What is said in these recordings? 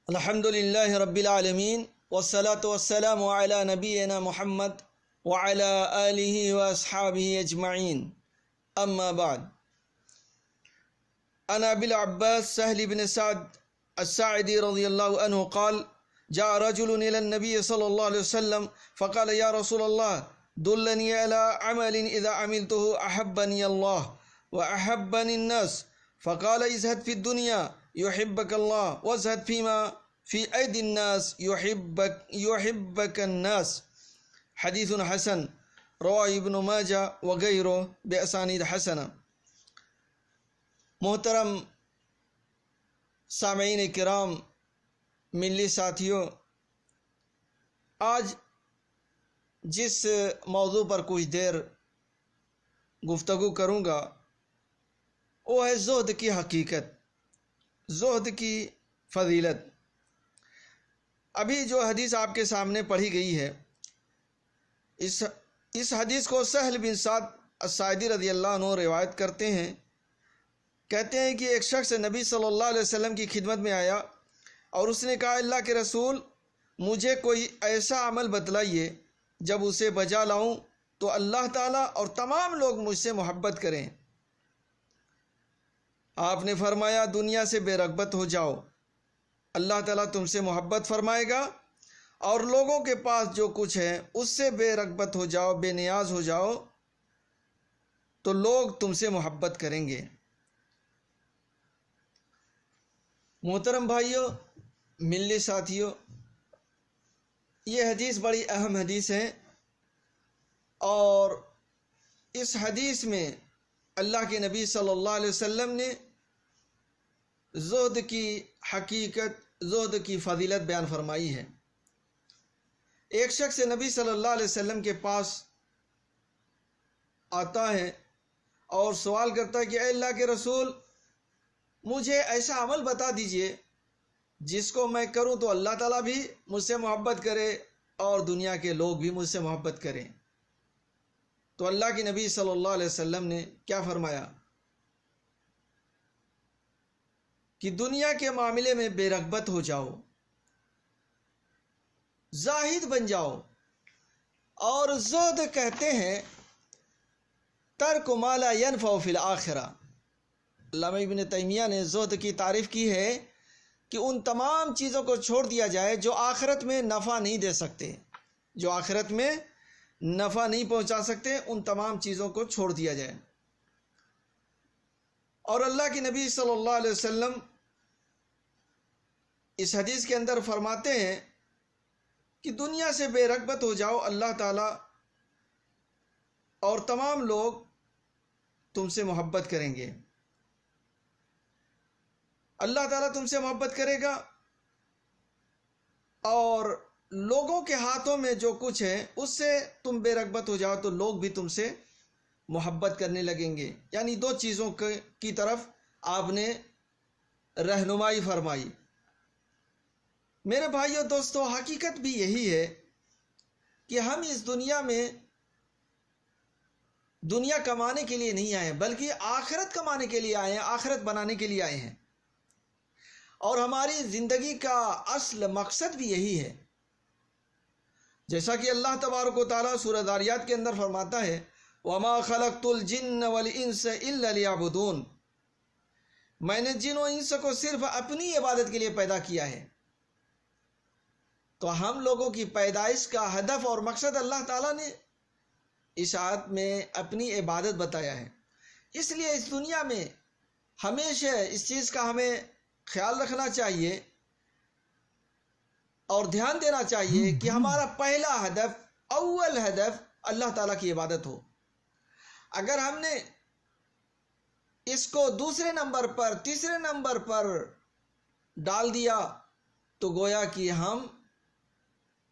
الحمد لله رب العالمين والصلاة والسلام على نبينا محمد وعلى آله وأصحابه أجمعين أما بعد. عن أبي العباس سهل بن سعد الساعدي رضي الله عنه قال: جاء رجل إلى النبي صلى الله عليه وسلم فقال: يا رسول الله دلني على عمل إذا عملته أحبني الله وأحبني الناس. فقال: ازهد في الدنيا يحبك الله وازهد فيما في أيدي الناس يحبك الناس. حدیث حسن رواه ابن ماجہ وغیرہ بأسانید حسنہ. محترم سامعین کرام، ملی ساتھیوں، آج جس موضوع پر کچھ دیر گفتگو کروں گا وہ ہے زہد کی حقیقت، زہد کی فضیلت. ابھی جو حدیث آپ کے سامنے پڑھی گئی ہے، اس حدیث کو سہل بن سعد الساعدی رضی اللہ عنہ روایت کرتے ہیں. کہتے ہیں کہ ایک شخص نبی صلی اللہ علیہ وسلم کی خدمت میں آیا اور اس نے کہا: اللہ کے رسول، مجھے کوئی ایسا عمل بتلائیے جب اسے بجا لاؤں تو اللہ تعالیٰ اور تمام لوگ مجھ سے محبت کریں. آپ نے فرمایا: دنیا سے بے رغبت ہو جاؤ، اللہ تعالیٰ تم سے محبت فرمائے گا، اور لوگوں کے پاس جو کچھ ہے اس سے بے رغبت ہو جاؤ، بے نیاز ہو جاؤ، تو لوگ تم سے محبت کریں گے. محترم بھائیوں، ملی ساتھیوں، یہ حدیث بڑی اہم حدیث ہے، اور اس حدیث میں اللہ کے نبی صلی اللہ علیہ وسلم نے زہد کی حقیقت، زہد کی فضیلت بیان فرمائی ہے. ایک شخص نبی صلی اللہ علیہ وسلم کے پاس آتا ہے اور سوال کرتا ہے کہ اے اللہ کے رسول، مجھے ایسا عمل بتا دیجئے جس کو میں کروں تو اللہ تعالیٰ بھی مجھ سے محبت کرے اور دنیا کے لوگ بھی مجھ سے محبت کریں. تو اللہ کے نبی صلی اللہ علیہ وسلم نے کیا فرمایا کہ دنیا کے معاملے میں بے رغبت ہو جاؤ، زاہد بن جاؤ. اور زہد کہتے ہیں ترک ما لا ینفع فی الآخرہ. علامہ ابن تیمیہ نے زہد کی تعریف کی ہے کہ ان تمام چیزوں کو چھوڑ دیا جائے جو آخرت میں نفع نہیں دے سکتے، جو آخرت میں نفع نہیں پہنچا سکتے، ان تمام چیزوں کو چھوڑ دیا جائے. اور اللہ کے نبی صلی اللہ علیہ وسلم اس حدیث کے اندر فرماتے ہیں کہ دنیا سے بے رغبت ہو جاؤ، اللہ تعالیٰ اور تمام لوگ تم سے محبت کریں گے. اللہ تعالیٰ تم سے محبت کرے گا، اور لوگوں کے ہاتھوں میں جو کچھ ہے اس سے تم بے رغبت ہو جاؤ تو لوگ بھی تم سے محبت کرنے لگیں گے. یعنی دو چیزوں کی طرف آپ نے رہنمائی فرمائی. میرے بھائیو دوستو، حقیقت بھی یہی ہے کہ ہم اس دنیا میں دنیا کمانے کے لیے نہیں آئے بلکہ آخرت کمانے کے لیے آئے ہیں، آخرت بنانے کے لیے آئے ہیں. اور ہماری زندگی کا اصل مقصد بھی یہی ہے. جیسا کہ اللہ تبارک و تعالیٰ سورہ ذاریات کے اندر فرماتا ہے: وَمَا خَلَقْتُ الْجِنَّ وَالْإِنسَ إِلَّا لِيَعْبُدُونَ. میں نے جن و انس کو صرف اپنی عبادت کے لیے پیدا کیا ہے. تو ہم لوگوں کی پیدائش کا ہدف اور مقصد اللہ تعالیٰ نے اس آیت میں اپنی عبادت بتایا ہے. اس لیے اس دنیا میں ہمیشہ اس چیز کا ہمیں خیال رکھنا چاہیے اور دھیان دینا چاہیے کہ ہمارا پہلا ہدف، اول ہدف اللہ تعالیٰ کی عبادت ہو. اگر ہم نے اس کو دوسرے نمبر پر، تیسرے نمبر پر ڈال دیا تو گویا کہ ہم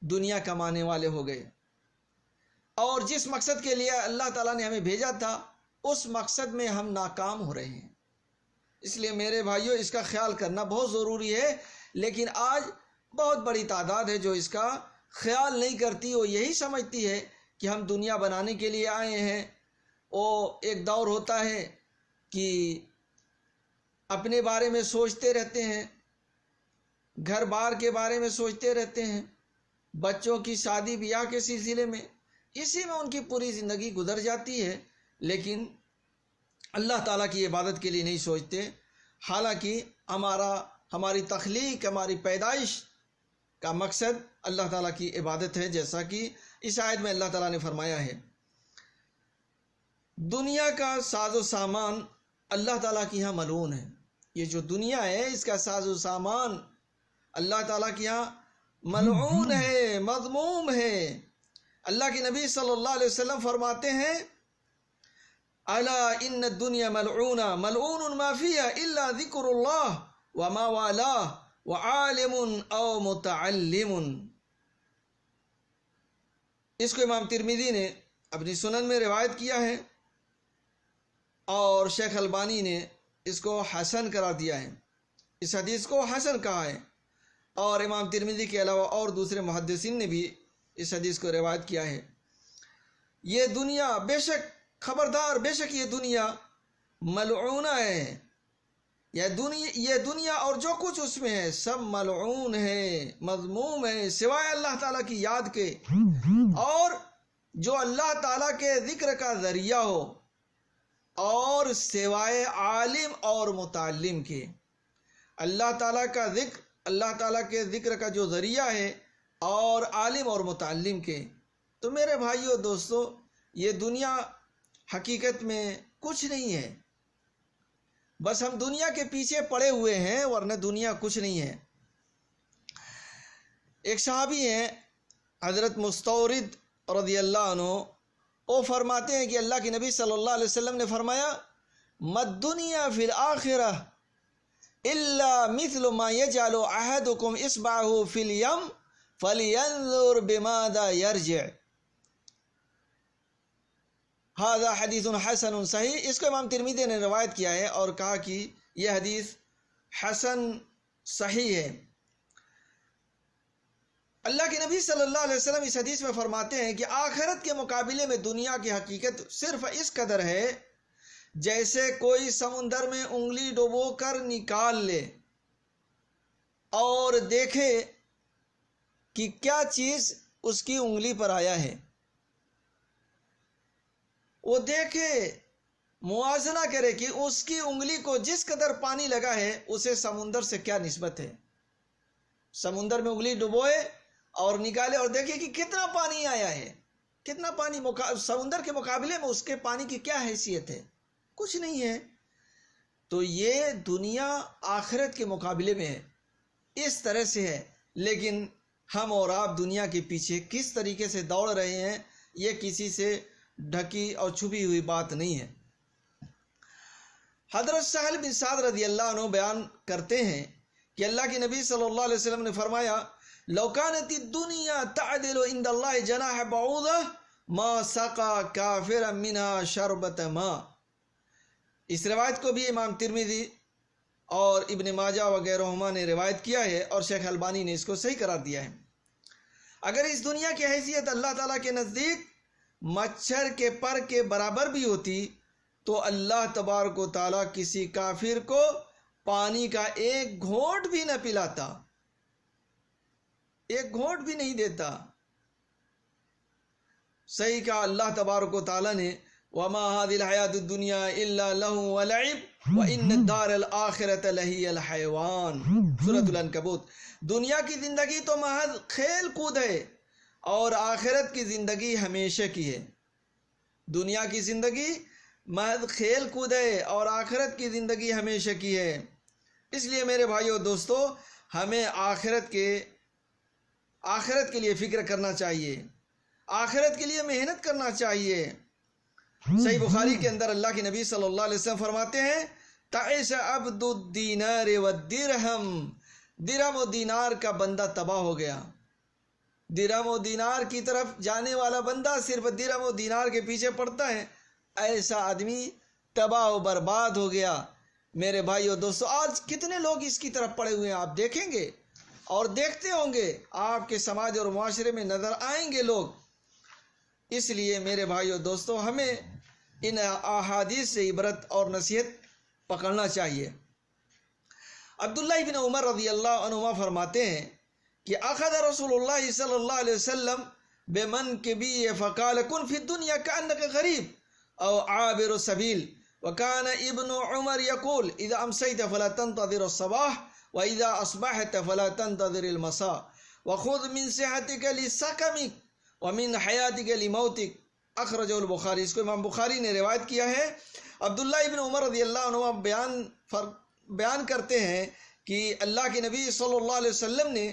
دنیا کمانے والے ہو گئے، اور جس مقصد کے لیے اللہ تعالیٰ نے ہمیں بھیجا تھا اس مقصد میں ہم ناکام ہو رہے ہیں. اس لیے میرے بھائیوں، اس کا خیال کرنا بہت ضروری ہے. لیکن آج بہت بڑی تعداد ہے جو اس کا خیال نہیں کرتی. وہ یہی سمجھتی ہے کہ ہم دنیا بنانے کے لیے آئے ہیں. وہ ایک دور ہوتا ہے کہ اپنے بارے میں سوچتے رہتے ہیں، گھر بار کے بارے میں سوچتے رہتے ہیں، بچوں کی شادی بیاہ کے سلسلے میں، اسی میں ان کی پوری زندگی گزر جاتی ہے، لیکن اللہ تعالیٰ کی عبادت کے لیے نہیں سوچتے۔ حالانکہ ہماری تخلیق، ہماری پیدائش کا مقصد اللہ تعالیٰ کی عبادت ہے، جیسا کہ اس آیت میں اللہ تعالیٰ نے فرمایا ہے۔ دنیا کا ساز و سامان اللہ تعالیٰ کی یہاں ملعون ہے۔ یہ جو دنیا ہے اس کا ساز و سامان اللہ تعالیٰ کی یہاں ملعون ہے، مذموم ہے۔ اللہ کے نبی صلی اللہ علیہ وسلم فرماتے ہیں، الا ان الدنیا ملعونہ ملعون ما فیہا الا ذکر اللہ وما والاہ وعالم او متعلم۔ اس کو امام ترمذی نے اپنی سنن میں روایت کیا ہے اور شیخ البانی نے اس کو حسن قرار دیا ہے، اس حدیث کو حسن کہا ہے، اور امام ترمذی کے علاوہ اور دوسرے محدثین نے بھی اس حدیث کو روایت کیا ہے۔ یہ دنیا بے شک، خبردار، بے شک یہ دنیا ملعونہ ہے۔ یہ دنیا اور جو کچھ اس میں ہے سب ملعون ہے، مذموم ہے، سوائے اللہ تعالیٰ کی یاد کے، اور جو اللہ تعالیٰ کے ذکر کا ذریعہ ہو، اور سوائے عالم اور متعلم کے۔ اللہ تعالیٰ کا ذکر، اللہ تعالیٰ کے ذکر کا جو ذریعہ ہے، اور عالم اور متعلم کے۔ تو میرے بھائیو دوستو، یہ دنیا حقیقت میں کچھ نہیں ہے، بس ہم دنیا کے پیچھے پڑے ہوئے ہیں، ورنہ دنیا کچھ نہیں ہے۔ ایک صحابی ہیں حضرت مستورد رضی اللہ عنہ، وہ فرماتے ہیں کہ اللہ کے نبی صلی اللہ علیہ وسلم نے فرمایا، مَا الدُّنْيَا فِي الْآخِرَةِ إِلَّا مِثْلُ مَا يَجْعَلُ أَحَدُكُمْ إِصْبَعَهُ فِي الْيَمِّ فَلْيَنْظُرْ بِمَاذَا يَرْجِعُ۔ هذا حدیث حسن صحیح۔ اس کو امام ترمذی نے روایت کیا ہے اور کہا کہ یہ حدیث حسن صحیح ہے۔ اللہ کے نبی صلی اللہ علیہ وسلم اس حدیث میں فرماتے ہیں کہ آخرت کے مقابلے میں دنیا کی حقیقت صرف اس قدر ہے جیسے کوئی سمندر میں انگلی ڈبو کر نکال لے اور دیکھے کہ کیا چیز اس کی انگلی پر آیا ہے، وہ دیکھے، موازنہ کرے کہ اس کی انگلی کو جس قدر پانی لگا ہے اسے سمندر سے کیا نسبت ہے۔ سمندر میں انگلی ڈبوئے اور نکالے اور دیکھے کہ کتنا پانی آیا ہے، کتنا پانی سمندر کے مقابلے میں اس کے پانی کی کیا حیثیت ہے، کچھ نہیں ہے۔ تو یہ دنیا آخرت کے مقابلے میں اس طرح سے ہے، لیکن ہم اور آپ دنیا کے پیچھے کس طریقے سے دوڑ رہے ہیں، یہ کسی سے ڈھکی اور چھپی ہوئی بات نہیں ہے۔ حضرت سہل بن سعد رضی اللہ عنہ بیان کرتے ہیں کہ اللہ کے نبی صلی اللہ علیہ وسلم نے فرمایا، لو كانت الدنيا تعدل عند الله جناح بعوضة ما سقى كافرا منها شربة ماء۔ اس روایت کو بھی امام ترمذی اور ابن ماجہ وغیرہ نے روایت کیا ہے اور شیخ البانی نے اس کو صحیح قرار دیا ہے۔ اگر اس دنیا کی حیثیت اللہ تعالیٰ کے نزدیک مچھر کے پر کے برابر بھی ہوتی تو اللہ تبارک و تعالیٰ کسی کافر کو پانی کا ایک گھونٹ بھی نہ پلاتا، ایک گھونٹ بھی نہیں دیتا۔ صحیح کہا اللہ تبارک و تعالیٰ نے، وَمَا هَذِهِ الْحَيَاةُ الدُّنْيَا إِلَّا لَهْوٌ وَلَعِبٌ وَإِنَّ الدَّارَ الْآخِرَةَ لَهِيَ الْحَيَوَانُ۔ سورۃ العنکبوت۔ دنیا کی زندگی تو محض کھیل کود ہے اور آخرت کی زندگی ہمیشہ کی ہے۔ دنیا کی زندگی محض کھیل کود ہے اور آخرت کی زندگی ہمیشہ کی ہے۔ اس لیے میرے بھائیو دوستو، ہمیں آخرت کے لیے فکر کرنا چاہیے، آخرت کے لیے محنت کرنا چاہیے۔ صحیح بخاری کے اندر اللہ کے نبی صلی اللہ علیہ وسلم فرماتے ہیں، تعیش عبد الدینار والدرہم، درہم و دینار کا بندہ تباہ ہو گیا۔ درہم و دینار کی طرف جانے والا بندہ صرف درہم و دینار کے پیچھے پڑتا ہے، ایسا آدمی تباہ و برباد ہو گیا۔ میرے بھائیو دوستو، آج کتنے لوگ اس کی طرف پڑے ہوئے ہیں، آپ دیکھیں گے اور دیکھتے ہوں گے، آپ کے سماج اور معاشرے میں نظر آئیں گے لوگ۔ اس لیے میرے بھائیو دوستو، ہمیں ان احادیث سے عبرت اور نصیحت پکڑنا چاہیے۔ عبداللہ بن عمر رضی اللہ عنہما فرماتے ہیں کہ اخذ رسول اللہ صلی اللہ علیہ وسلم بمنکبی فقال کن فی الدنیا کأنک غریب او عابر السبیل وكان ابن عمر يقول اذا امسيت فلا تنتظر الصباح واذا اصبحت فلا تنتظر المساء وخذ من صحتك لسقمك ومن حياتك لموتك اخرجہ البخاری. اس کو امام بخاری نے روایت کیا ہے. عبداللہ ابن عمر رضی اللہ عنہ بیان کرتے ہیں کہ اللہ کے نبی صلی اللہ علیہ وسلم نے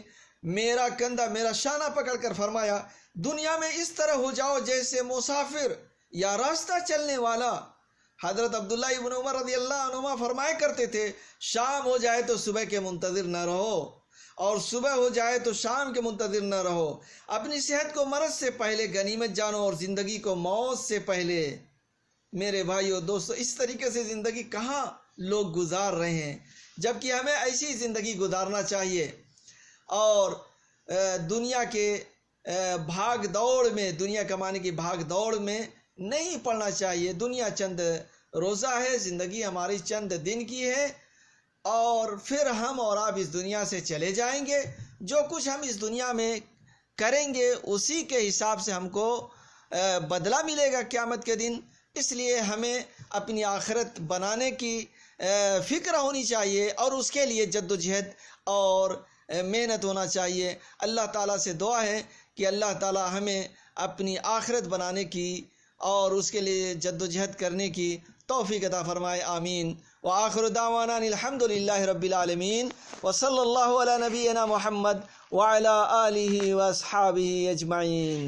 میرا کندھا میرا شانہ پکڑ کر فرمایا دنیا میں اس طرح ہو جاؤ جیسے مسافر یا راستہ چلنے والا. حضرت عبداللہ ابن عمر رضی اللہ عنہما فرمایا کرتے تھے شام ہو جائے تو صبح کے منتظر نہ رہو اور صبح ہو جائے تو شام کے منتظر نہ رہو. اپنی صحت کو مرض سے پہلے غنیمت جانو اور زندگی کو موت سے پہلے. میرے بھائیو دوستو، اس طریقے سے زندگی کہاں لوگ گزار رہے ہیں، جبکہ ہمیں ایسی زندگی گزارنا چاہیے اور دنیا کے بھاگ دوڑ میں، دنیا کمانے کی بھاگ دوڑ میں نہیں پڑنا چاہیے. دنیا چند روزہ ہے، زندگی ہماری چند دن کی ہے اور پھر ہم اور آپ اس دنیا سے چلے جائیں گے. جو کچھ ہم اس دنیا میں کریں گے اسی کے حساب سے ہم کو بدلہ ملے گا قیامت کے دن. اس لیے ہمیں اپنی آخرت بنانے کی فکر ہونی چاہیے اور اس کے لیے جد و جہد اور محنت ہونا چاہیے. اللہ تعالیٰ سے دعا ہے کہ اللہ تعالیٰ ہمیں اپنی آخرت بنانے کی اور اس کے لیے جد و جہد کرنے کی توفیق عطا فرمائے. آمین. وآخر دعوانا الحمد للہ رب العالمین وصلی اللہ علی نبینا محمد وعلی آلہ واصحابہ اجمعین.